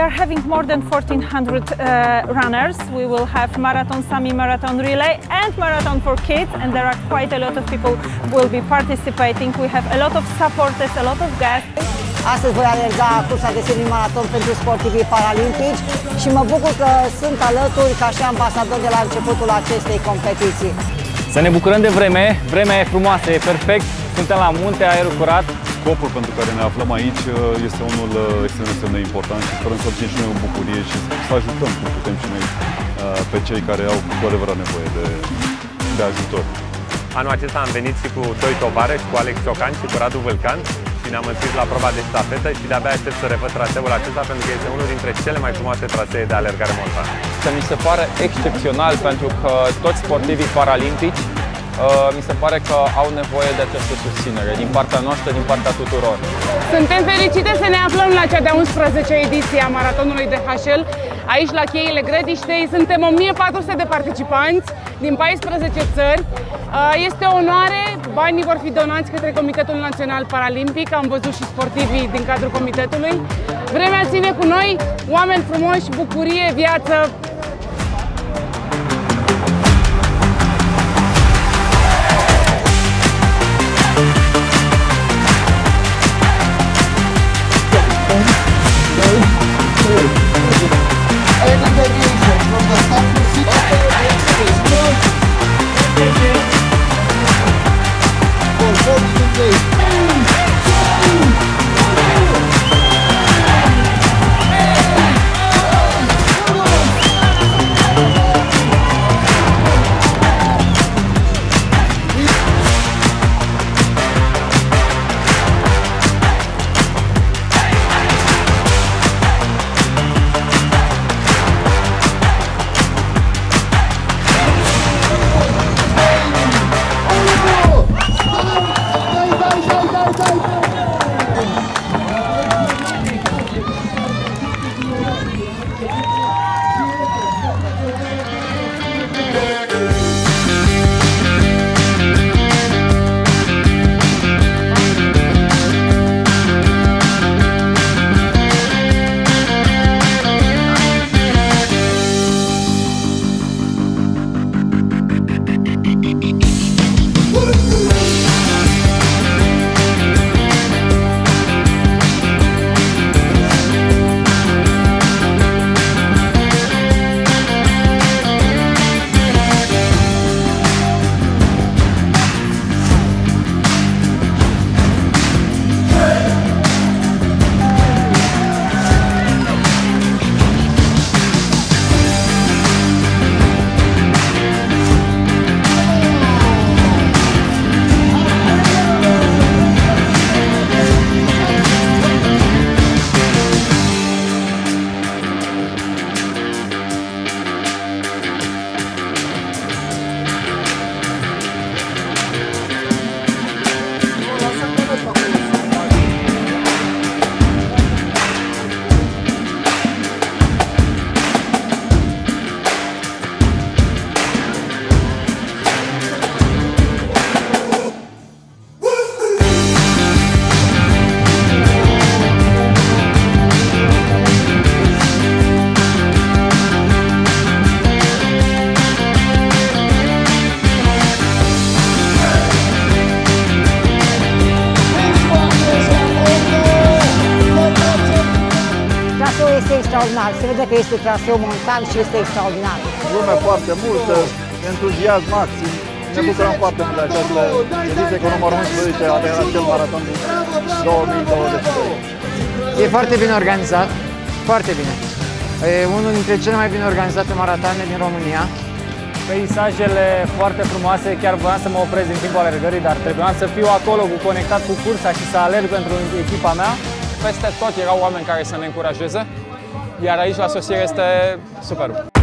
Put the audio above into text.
are having more than 1,400 runners. We will have marathon, semi-marathon relay and marathon for kids, and there are quite a lot of people who will be participating. We have a lot of supporters, a lot of guests. Astăzi voi alerga cursa de semi-maraton pentru sportivii paralimpici și mă bucur că sunt alături ca și ambasador de la începutul acestei competiții. Să ne bucurăm de vreme, vremea e frumoasă, e perfect, suntem la munte, aerul curat. Scopul pentru care ne aflăm aici este unul extrem de important și sperăm să obținem și noi o bucurie și să ajutăm cum putem și noi pe cei care au cu adevărat nevoie de ajutor. Anul acesta am venit și cu doi tovarăși, cu Alex Ciocan și cu Radu Vâlcan, și ne-am înscris la proba de ștafetă și de-abia aștept să revăd traseul acesta pentru că este unul dintre cele mai frumoase trasee de alergare montană. Mi se pare excepțional pentru că toți sportivii paralimpici mi se pare că au nevoie de această susținere din partea noastră, din partea tuturor. Suntem fericite să ne aflăm la cea de-a 11-a ediție a maratonului DHL. Aici, la cheile Grădiștei, suntem 1400 de participanți din 14 țări. Este o onoare, banii vor fi donați către Comitetul Național Paralimpic, am văzut și sportivii din cadrul comitetului. Vremea ține cu noi, oameni frumoși, bucurie, viață. Este extraordinar, se vede că este traseu montan și este extraordinar. Lume foarte multă, entuziasm maxim, ne bucurăm foarte mult de această ediție că numărul 11 a DHL Maraton din 2022. E foarte bine organizat, foarte bine. E unul dintre cele mai bine organizate maratoane din România. Peisajele foarte frumoase, chiar voiam să mă opresc din timpul alergării, dar trebuia să fiu acolo conectat cu cursa și să alerg pentru echipa mea. Peste tot erau oameni care să ne încurajeze, iar aici la sosire este superb.